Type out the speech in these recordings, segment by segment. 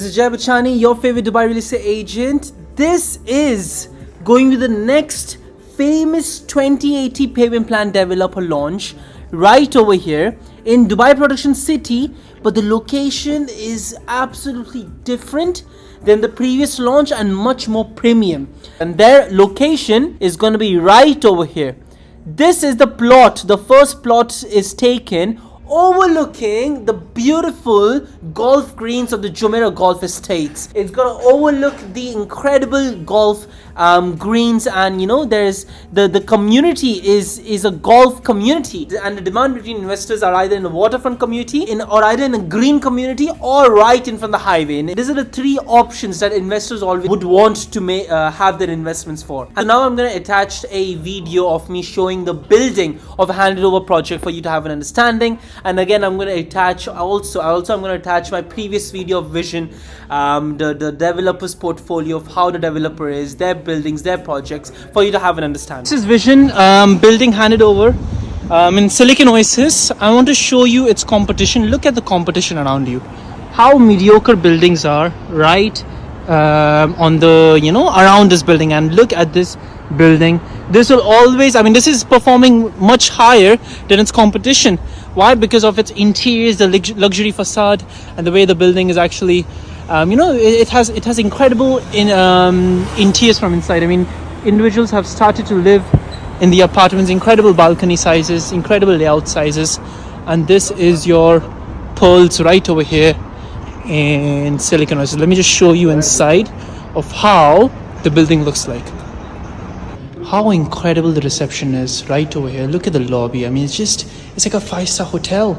This is Jai Bachani, your favorite Dubai real estate agent. This is going to the next famous 2080 payment plan developer launch right over here in Dubai Production City, but the location is absolutely different than the previous launch and much more premium. And their location is going to be right over here. This is the plot. The first plot is taken overlooking the beautiful golf greens of the Jumeirah Golf Estates. It's gonna overlook the incredible golf greens, and you know there's the community is a golf community, and the demand between investors are either in the waterfront community or either in a green community or right in front of the highway. And these are the three options that investors always would want to have their investments for. And now I'm gonna attach a video of me showing the building of a Handover project for you to have an understanding. And again, I'm going to attach I'm going to attach my previous video of vision, the developer's portfolio of how the developer is, their buildings, their projects, for you to have an understanding. This is vision, building handed over in Silicon Oasis. I want to show you its competition. Look at the competition around you. How mediocre buildings are right on the around this building, and look at this building. This will always, this is performing much higher than its competition. Why? Because of its interiors, the luxury facade, and the way the building is actually, it has incredible interiors from inside. Individuals have started to live in the apartments, incredible balcony sizes, incredible layout sizes, and this is your pearls right over here in Silicon Oasis. Let me just show you inside of how the building looks like. How incredible the reception is right over here. Look at the lobby. It's like a 5-star hotel.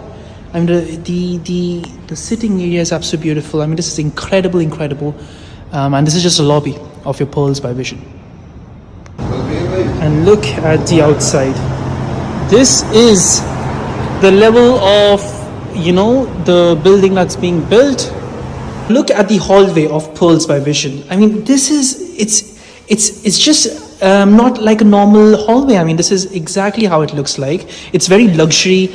The sitting area is absolutely beautiful. This is incredible. And this is just a lobby of your Pearls by Vision. And look at the outside. This is the level of, the building that's being built. Look at the hallway of Pearls by Vision. It's just not like a normal hallway. This is exactly how it looks like. It's very luxury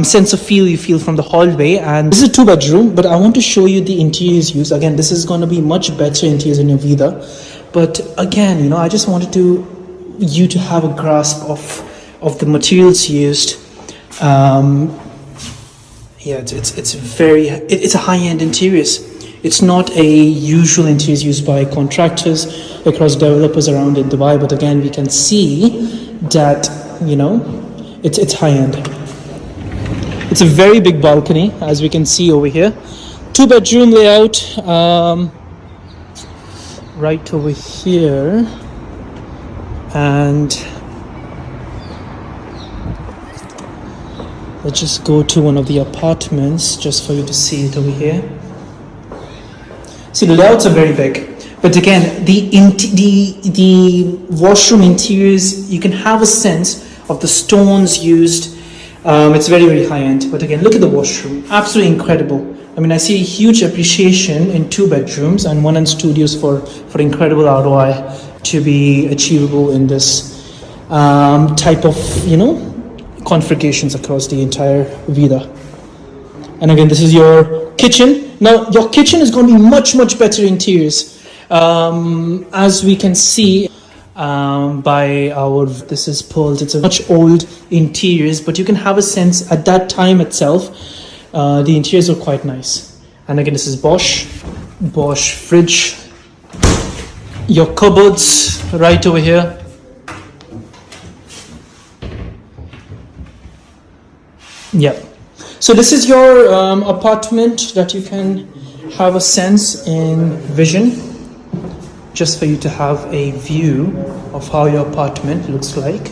sense of feel you feel from the hallway. And this is a 2-bedroom, but I want to show you the interiors used. Again, this is going to be much better interiors in your Vida. But again, I just wanted you to have a grasp of the materials used. It's a high-end interiors. It's not a usual interiors used by contractors across developers around in Dubai, but again, we can see that, it's high-end. It's a very big balcony, as we can see over here. 2-bedroom layout, right over here. And let's just go to one of the apartments just for you to see it over here. See, the layouts are very big, but again, the washroom interiors, you can have a sense of the stones used. It's very high end, but again, look at the washroom, absolutely incredible. I see a huge appreciation in 2 bedrooms and 1 and studios for incredible ROI to be achievable in this type of configurations across the entire Vida. And again, this is your kitchen. Now, your kitchen is going to be much better interiors, as we can see this is Pearls. It's a much old interiors, but you can have a sense at that time itself, the interiors are quite nice. And again, this is Bosch fridge, your cupboards right over here. Yeah. So this is your apartment that you can have a sense in vision, just for you to have a view of how your apartment looks like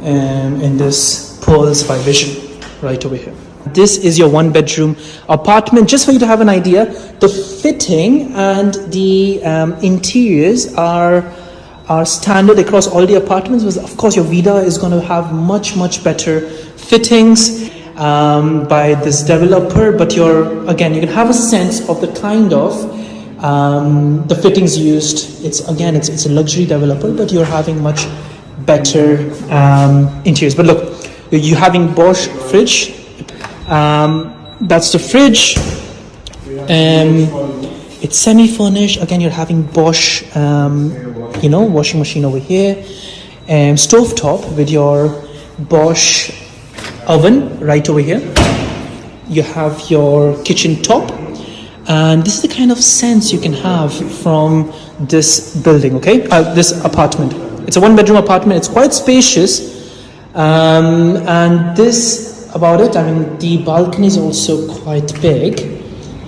in this Pearls by Vision right over here. This is your 1-bedroom apartment, just for you to have an idea. The fitting and the interiors are standard across all the apartments. Of course, your Vida is going to have much better fittings by this developer, but you can have a sense of the kind of the fittings used. It's a luxury developer, but you're having much better interiors. But look, you're having Bosch fridge. That's the fridge. It's semi-furnished. Again, you're having Bosch, washing machine over here, stove top with your Bosch oven right over here. You have your kitchen top, and this is the kind of sense you can have from this building, okay? This apartment. It's a one-bedroom apartment. It's quite spacious, and this about it. I mean, the balcony is also quite big.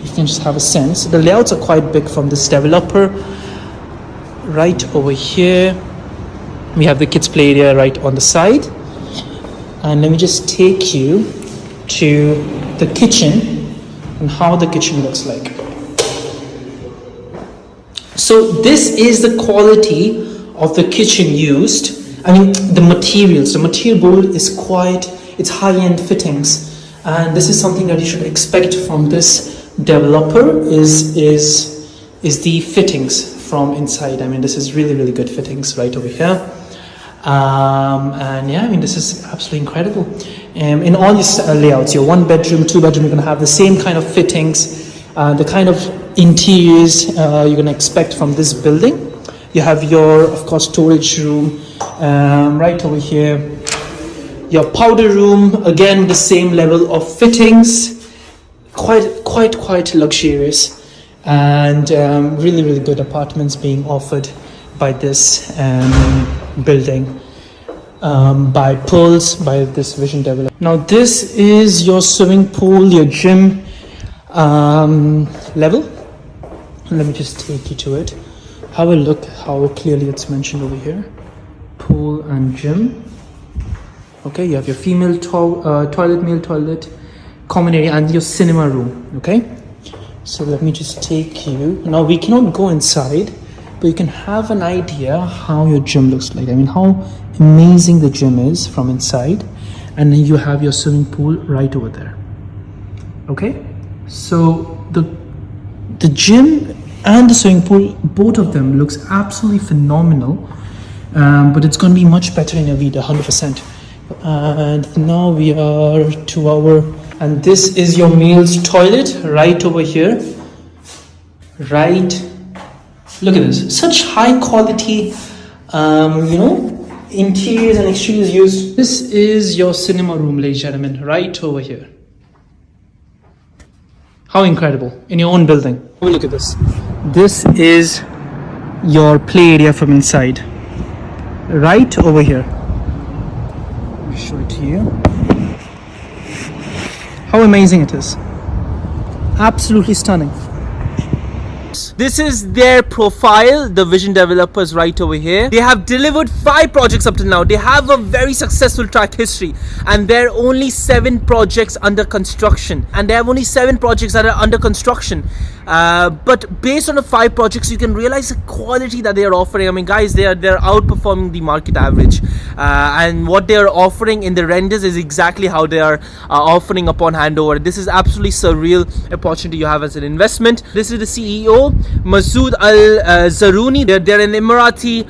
You can just have a sense. The layouts are quite big from this developer. Right over here, we have the kids' play area right on the side. And let me just take you to the kitchen and how the kitchen looks like. So this is the quality of the kitchen used. I mean, the materials. The material board is it's high-end fittings, and this is something that you should expect from this developer is the fittings from inside. I mean, this is really, really good fittings right over here. And yeah, I mean, this is absolutely incredible. In all these layouts, your 1 bedroom, 2 bedroom, you're going to have the same kind of fittings, the kind of interiors you're going to expect from this building. You have your, of course, storage room right over here. Your powder room, again, the same level of fittings. Quite luxurious, and really, really good apartments being offered by this building by Pearls, by this Vision developer. Now this is your swimming pool, your gym level. Let me just take you to it. Have a look how clearly it's mentioned over here. Pool and gym. Okay, you have your female toilet, male toilet, common area, and your cinema room. Okay, so let me just take you. Now we cannot go inside, but you can have an idea how your gym looks like. I mean, how amazing the gym is from inside. And then you have your swimming pool right over there. Okay, so the gym and the swimming pool, both of them looks absolutely phenomenal. But it's going to be much better in your Vida, 100%. And now we are to and this is your male's toilet right over here. Right, look at this, such high quality interiors and exteriors used. This is your cinema room, ladies and gentlemen, right over here. How incredible, in your own building. Oh, look at this. This is your play area from inside, right over here. Let me show it to you. How amazing it is. Absolutely stunning. This is their profile, the Vision developers right over here. They have delivered 5 projects up to now. They have a very successful track history, and there are only 7 projects under construction. But based on the 5 projects, you can realize the quality that they are offering. I mean, guys, they're outperforming the market average, and what they are offering in the renders is exactly how they are offering upon handover. This is absolutely surreal opportunity you have as an investment. This is the CEO, Masood Al-Zaruni. They're an Emirati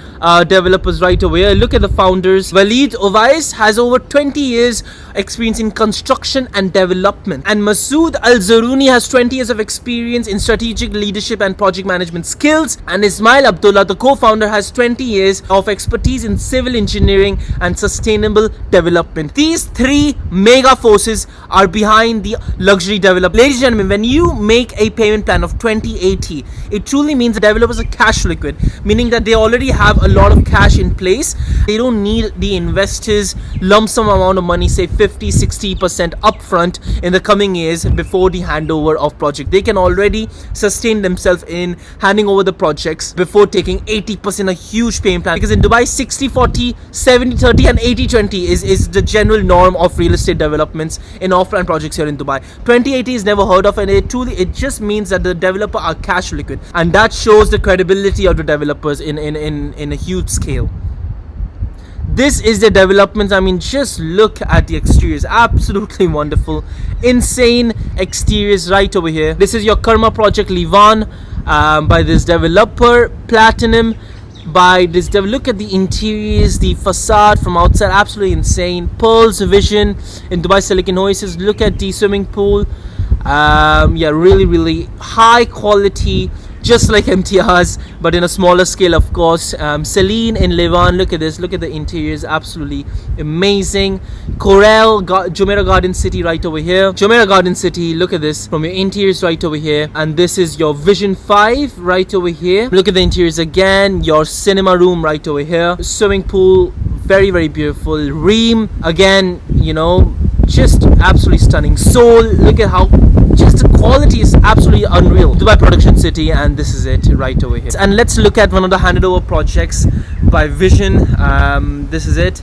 developers right over here. Look at the founders. Walid Ovais has over 20 years experience in construction and development, and Masood Al-Zaruni has 20 years of experience in strategic leadership and project management skills, and Ismail Abdullah, the co-founder, has 20 years of expertise in civil engineering and sustainable development. These 3 mega forces are behind the luxury development. Ladies and gentlemen, when you make a payment plan of 2080, it truly means the developers are cash liquid, meaning that they already have a lot of cash in place. They don't need the investors lump sum amount of money, say 50-60% upfront in the coming years before the handover of project. They can already sustain themselves in handing over the projects before taking 80% a huge payment plan, because in Dubai 60-40, 70-30 and 80-20 is the general norm of real estate developments in offline projects here in Dubai. 2080 is never heard of, and it just means that the developer are cash liquid, and that shows the credibility of the developers in a huge scale. This is the developments. I mean, just look at the exteriors, absolutely wonderful, insane exteriors right over here. This is your Karma project Livan by this developer, Platinum by this look at the interiors, the facade from outside, absolutely insane. Pearls Vision in Dubai Silicon Oasis. Look at the swimming pool. Yeah, really high quality just like MTRs, but in a smaller scale, of course. Celine in Levan, look at this, look at the interiors, absolutely amazing. Corel, Jumeirah Garden City right over here. Jumeirah Garden City, look at this, from your interiors right over here. And this is your Vision 5 right over here. Look at the interiors again, your cinema room right over here. Swimming pool, very, very beautiful. Ream, again, you know, just absolutely stunning. Soul, look at how just the quality is absolutely unreal. Dubai Production City, and this is it right over here. And let's look at one of the Handover projects by Vision. This is it.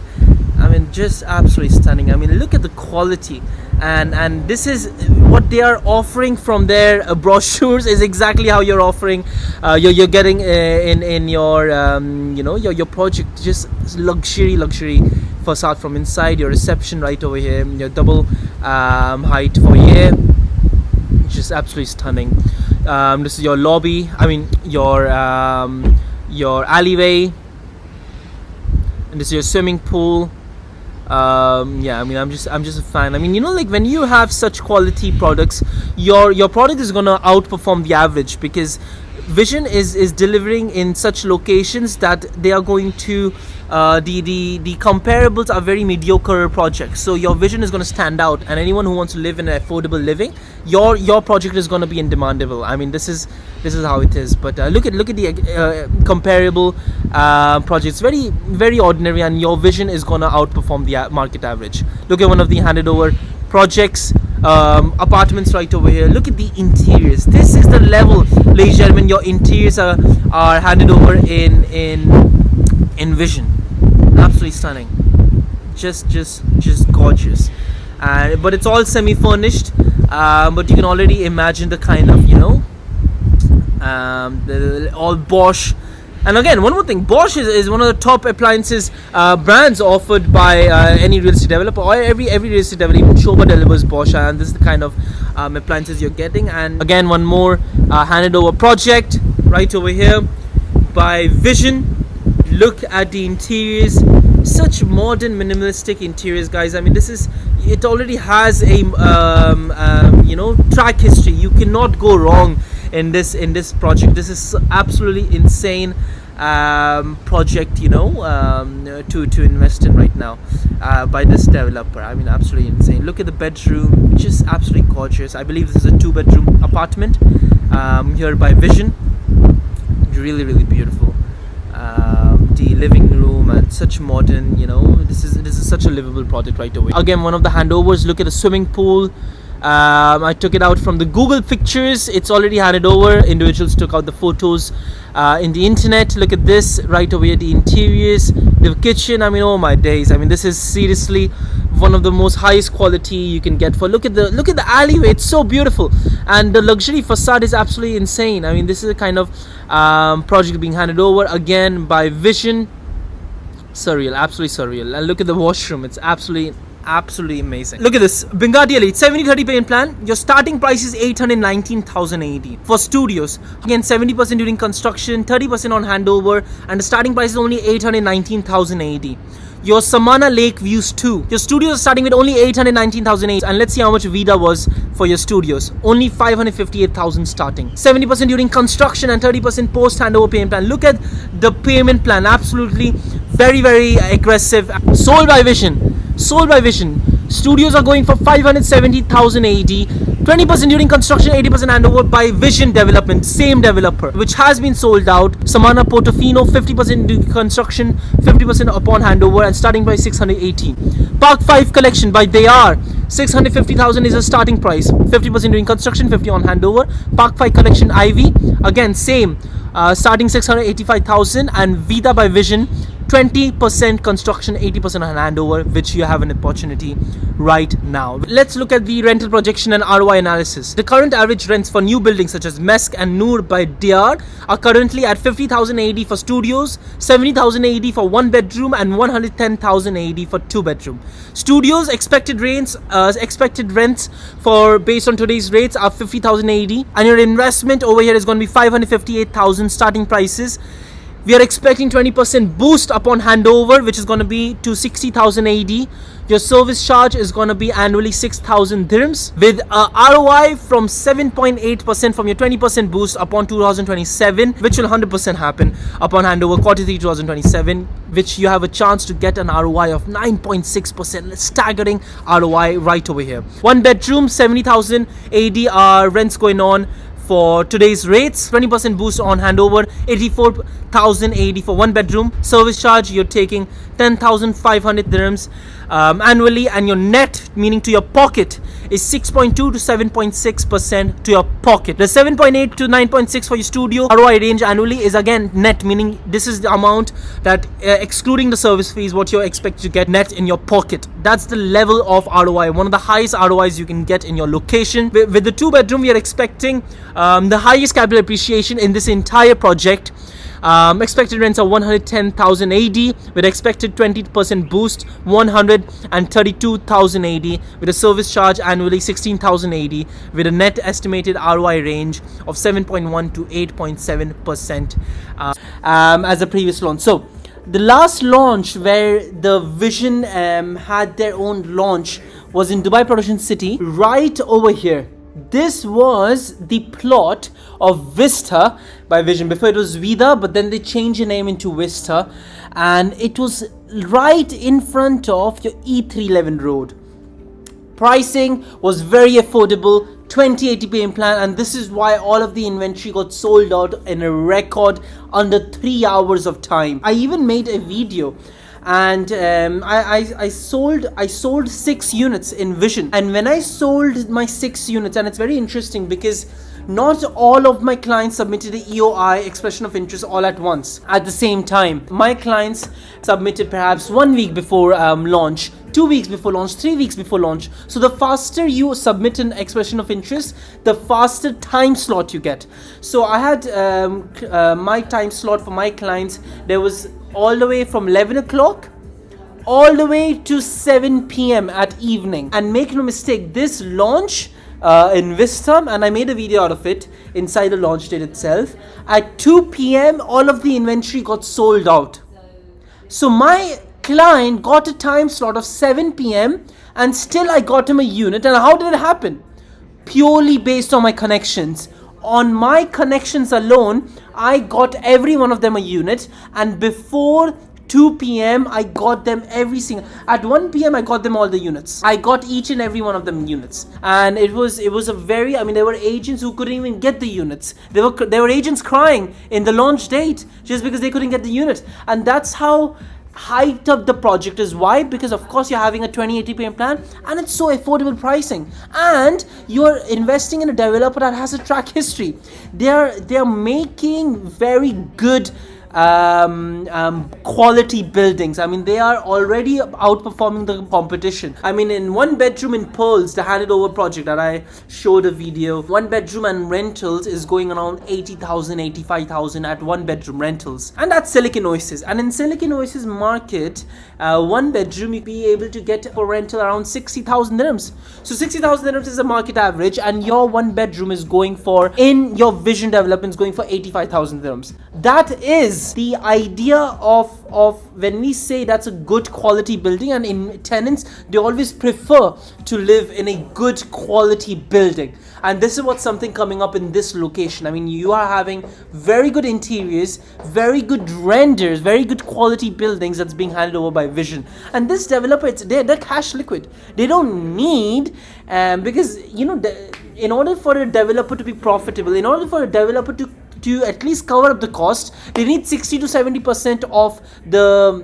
I mean, just absolutely stunning. I mean, look at the quality, and this is what they are offering from their brochures is exactly how you're offering. You're getting in your you know, your project, just luxury facade from inside. Your reception right over here, your double height foyer, just absolutely stunning. This is your lobby, I mean your alleyway, and this is your swimming pool. Yeah, I mean, I'm just a fan. I mean, you know, like when you have such quality products, your product is gonna outperform the average, because Vision is delivering in such locations that they are going to the comparables are very mediocre projects. So your Vision is going to stand out, and anyone who wants to live in an affordable living, your project is going to be indemandable. I mean, this is how it is. But look at the comparable projects, very ordinary, and your Vision is going to outperform the market average. Look at one of the handed over projects, apartments right over here. Look at the interiors. This is the level, ladies and gentlemen, your interiors are handed over in Vision. Absolutely stunning, just gorgeous. But it's all semi-furnished, but you can already imagine the kind of, you know, all Bosch. And again, one more thing, Bosch is one of the top appliances brands offered by any real estate developer, or every real estate developer. Even Shoba delivers Bosch, and this is the kind of appliances you're getting. And again, one more handed over project right over here by Vision. Look at the interiors, such modern minimalistic interiors, guys. I mean, it already has a you know, track history. You cannot go wrong in this project. This is absolutely insane project, you know, to invest in right now by this developer. I mean, absolutely insane. Look at the bedroom, just absolutely gorgeous. I believe this is a 2-bedroom apartment here by Vision. Really beautiful. The living room, and such modern, you know, this is such a livable project right away. Again, one of the handovers. Look at the swimming pool. I took it out from the Google pictures. It's already handed over. Individuals took out the photos in the internet. Look at this right over here, the interiors, the kitchen. I mean, oh my days. I mean, this is seriously one of the most highest quality you can get for. Look at the alleyway. It's so beautiful, and the luxury facade is absolutely insane. I mean, this is a kind of project being handed over again by Vision. Surreal, absolutely surreal. And look at the washroom. It's absolutely amazing. Look at this Bengadi Elite 70-30 payment plan. Your starting price is 819,000 AED for studios. Again, 70% during construction, 30% on handover, and the starting price is only 819,000 AED. Your Samana Lake Views 2. Your studios are starting with only 819,000 AED, and let's see how much Vida was for your studios. Only 558,000 starting. 70% during construction and 30% post handover payment plan. Look at the payment plan. Absolutely very aggressive. Sold by Vision. Studios are going for 570,000 AED. 20% during construction, 80% handover by Vision Development, same developer, which has been sold out. Samana Portofino, 50% during construction, 50% upon handover, and starting price 680. Park 5 collection by They Are, 650,000 is a starting price, 50% during construction, 50 on handover. Park 5 collection Ivy, again same, starting 685,000. And Vida by Vision, 20% construction, 80% on handover, which you have an opportunity right now. Let's look at the rental projection and ROI analysis. The current average rents for new buildings such as Mesk and Noor by DR are currently at 50,000 AED for studios, 70,000 AED for 1 bedroom, and 110,000 AED for 2 bedroom. Studios expected rents for based on today's rates are 50,000 AED, and your investment over here is going to be 558,000 starting prices. We are expecting 20% boost upon handover, which is going to be to 60,000 AED. Your service charge is going to be annually 6,000 dirhams with a ROI from 7.8% from your 20% boost upon 2027, which will 100% happen upon handover Q3 2027, which you have a chance to get an ROI of 9.6%. Staggering ROI right over here. One bedroom, 70,000 AED rents going on for today's rates. 20% boost on handover, 84,000 AED for one bedroom. Service charge, you're taking 10,500 dirhams annually, and your net, meaning to your pocket, is 6.2 to 7.6% to your pocket. The 7.8 to 9.6 for your studio ROI range annually is again net, meaning this is the amount that excluding the service fees, what you're expected to get net in your pocket. That's the level of ROI, one of the highest ROIs you can get in your location. With the 2-bedroom, we are expecting the highest capital appreciation in this entire project. Expected rents are 110,000 AED with expected 20% boost, 132,000 AED with a service charge annually 16,000 AED with a net estimated ROI range of 7.1 to 8.7% as a previous launch. So the last launch where the Vision had their own launch was in Dubai Production City, right over here. This was the plot of Vista by Vision. Before it was Vida, but then they changed the name into Vista, and it was right in front of your E311 road. Pricing was very affordable, 2080 payment plan, and this is why all of the inventory got sold out in a record under 3 hours of time. I even made a video, and I sold 6 units in Vision. And when I sold my 6 units, and it's very interesting because not all of my clients submitted the EOI, expression of interest, all at once at the same time. My clients submitted perhaps 1 week before launch, 2 weeks before launch, 3 weeks before launch. So the faster you submit an expression of interest, the faster time slot you get. So I had my time slot for my clients, there was all the way from 11 o'clock all the way to 7 p.m. at evening. And make no mistake, this launch in Vista, and I made a video out of it inside the launch date itself, at 2 p.m. all of the inventory got sold out. So my client got a time slot of 7 p.m. and still I got him a unit. And how did it happen? Purely based on my connections. On my connections alone, I got every one of them a unit, and before 2 p.m. I got them every single. At 1 p.m. I got them all the units. I got each and every one of them units, and it was a very. I mean, there were agents who couldn't even get the units. There were agents crying in the launch date just because they couldn't get the unit, and that's how hyped up the project is. Why? Because of course you're having a 2080 payment plan, and it's so affordable pricing, and you're investing in a developer that has a track history. They're making very good quality buildings. I mean, they are already outperforming the competition. I mean, in 1 bedroom in Pearls, the Handover project that I showed a video, 1 bedroom and rentals is going around 80,000, 85,000 at 1 bedroom rentals, and that's Silicon Oasis. And in Silicon Oasis market, 1 bedroom you'd be able to get for rental around 60,000 dirhams. So 60,000 dirhams is a market average, and your 1 bedroom is going for, in your Vision development, is going for 85,000 dirhams. That is the idea of when we say that's a good quality building, and in tenants they always prefer to live in a good quality building. And this is what's something coming up in this location. I mean, you are having very good interiors, very good renders, very good quality buildings that's being handed over by Vision. And this developer, they're cash liquid. They don't need because in order for a developer to be profitable, in order for a developer to at least cover up the cost, they need 60 to 70% of the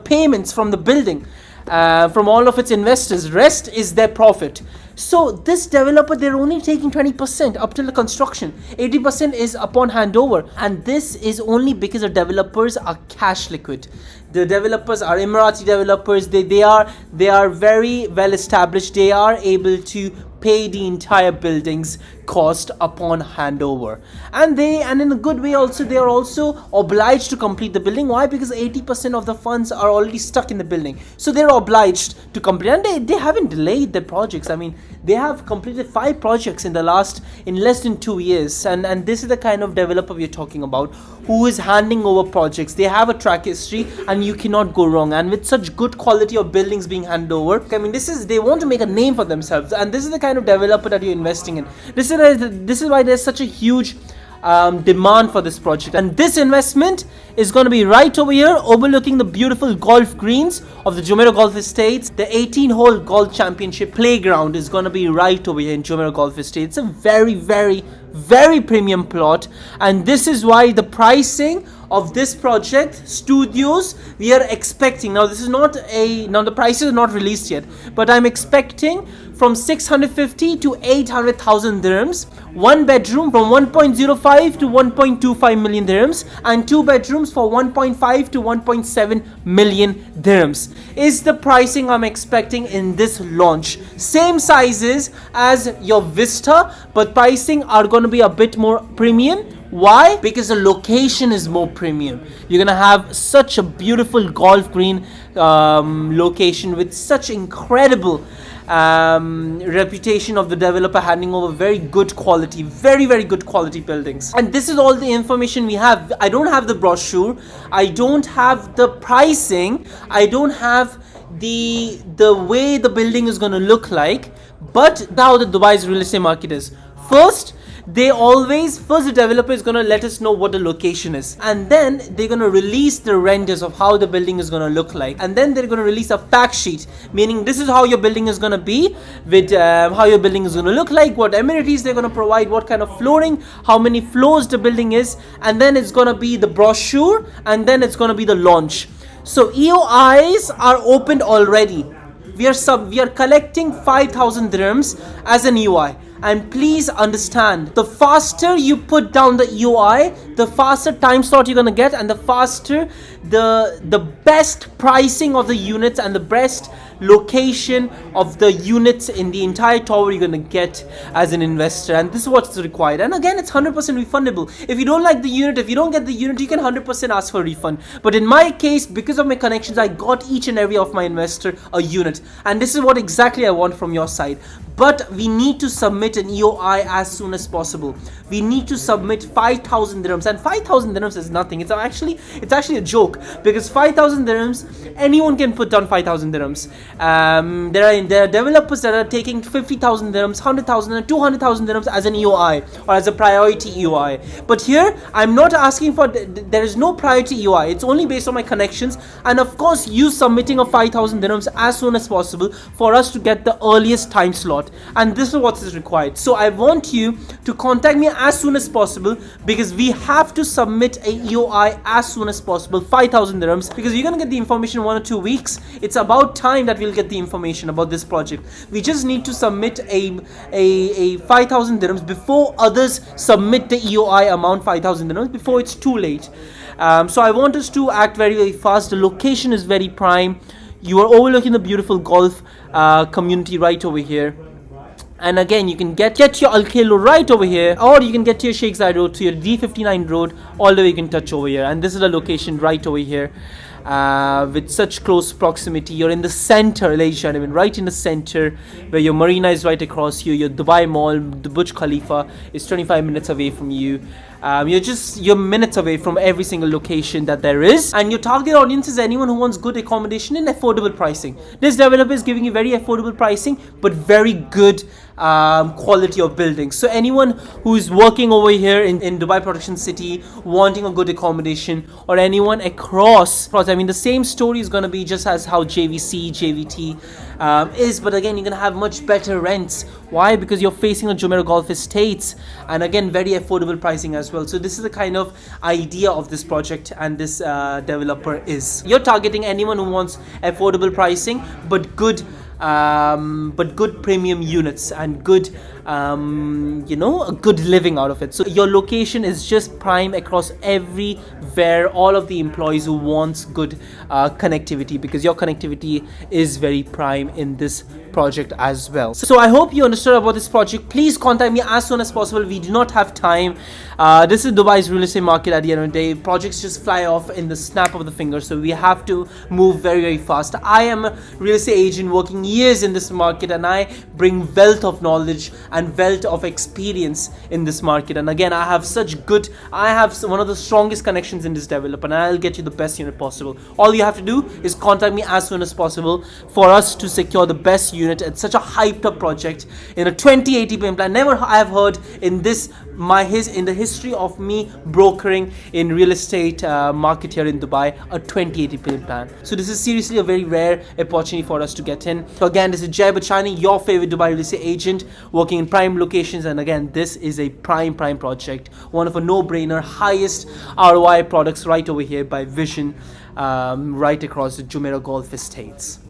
payments from the building, from all of its investors. Rest is their profit. So this developer, they're only taking 20% up till the construction. 80% is upon handover, and this is only because the developers are cash liquid. The developers are Emirati developers. They are very well established. They are able to pay the entire building's cost upon handover. And in a good way also, they are also obliged to complete the building. Why? Because 80% of the funds are already stuck in the building, so they're obliged to complete. And they haven't delayed their projects. I mean, they have completed 5 projects in less than 2 years. And this is the kind of developer we're talking about, who is handing over projects. They have a track history and you cannot go wrong. And with such good quality of buildings being handed over, I mean, they want to make a name for themselves, and this is the kind of developer that you're investing in. This is why there's such a huge demand for this project. And this investment is going to be right over here, overlooking the beautiful golf greens of the Jumeirah Golf Estates. The 18-hole golf championship playground is going to be right over here in Jumeirah Golf Estates. It's a very, very, very premium plot, and this is why the pricing of this project studios we are expecting, now the prices are not released yet, but I'm expecting from 650 to 800,000 dirhams, 1 bedroom from 1.05 to 1.25 million dirhams, and 2 bedrooms for 1.5 to 1.7 million dirhams is the pricing I'm expecting in this launch. Same sizes as your Vista, but pricing are going to be a bit more premium. Why? Because the location is more premium. You're gonna have such a beautiful golf green location with such incredible reputation of the developer handing over very good quality, very, very good quality buildings. And this is all the information we have. I don't have the brochure, I don't have the pricing, I don't have the way the building is going to look like. But now the Dubai's real estate market is, first the developer is going to let us know what the location is, and then they're going to release the renders of how the building is going to look like, and then they're going to release a fact sheet, meaning this is how your building is going to be, with how your building is going to look like, what amenities they're going to provide, what kind of flooring, how many floors the building is, and then it's going to be the brochure, and then it's going to be the launch. So EOIs are opened already. We are collecting 5,000 dirhams as an EOI. And please understand, the faster you put down the EOI, the faster time slot you're gonna get, and the faster the best pricing of the units and the best location of the units in the entire tower you're gonna get as an investor. And this is what's required. And again, it's 100% refundable. If you don't like the unit, if you don't get the unit, you can 100% ask for a refund. But in my case, because of my connections, I got each and every of my investor a unit, and this is what exactly I want from your side. But we need to submit an EOI as soon as possible. We need to submit 5,000 dirhams, and 5,000 dirhams is nothing. It's actually a joke, because 5,000 dirhams, anyone can put down 5,000 dirhams. There are developers that are taking 50,000 dirhams, 100,000 and 200,000 dirhams as an EOI or as a priority EOI. But here, I'm not asking for, there is no priority EOI. It's only based on my connections, and of course, you submitting a 5,000 dirhams as soon as possible for us to get the earliest time slot. And this is what is required. So I want you to contact me as soon as possible, because we have to submit a EOI as soon as possible, 5,000 dirhams, because you're gonna get the information in 1 or 2 weeks. It's about time that we'll get the information about this project. We just need to submit a 5,000 dirhams before others submit the EOI amount 5,000 dirhams, before it's too late. So I want us to act very, very fast. The location is very prime. You are overlooking the beautiful golf community right over here. And again, you can get your Al Khailo right over here, or you can get to your Sheikh Zayed road, to your D59 road, all the way you can touch over here. And this is the location right over here. With such close proximity, you're in the center, ladies and gentlemen, right in the center, where your marina is right across you, your Dubai Mall, the Burj Khalifa is 25 minutes away from you. You're minutes away from every single location that there is, and your target audience is anyone who wants good accommodation and affordable pricing. This developer is giving you very affordable pricing, but very good quality of buildings. So anyone who is working over here in Dubai Production City, wanting a good accommodation, or anyone across, I mean, the same story is going to be just as how JVC, JVT is, but again, you're going to have much better rents. Why? Because you're facing the Jumeirah Golf Estates, and again, very affordable pricing as well. So this is the kind of idea of this project, and this developer is. You're targeting anyone who wants affordable pricing, but good premium units and good a good living out of it. So your location is just prime across everywhere, all of the employees who wants good connectivity, because your connectivity is very prime in this project as well. So I hope you understood about this project. Please contact me as soon as possible. We do not have time. This is Dubai's real estate market. At the end of the day, projects just fly off in the snap of the finger, so we have to move very, very fast. I am a real estate agent working years in this market, and I bring wealth of knowledge and wealth of experience in this market. And again, I have one of the strongest connections in this developer, and I'll get you the best unit possible. All you have to do is contact me as soon as possible for us to secure the best unit at such a hyped up project in a 2080 payment plan. Never I have heard in the history of me brokering in real estate market here in Dubai, a 2080 payment plan. So this is seriously a very rare opportunity for us to get in. So again, this is Jay Bachani, your favorite Dubai real estate agent, working in prime locations. And again, this is a prime project, one of a no-brainer, highest ROI products right over here by Vision, right across the Jumeirah Golf Estates.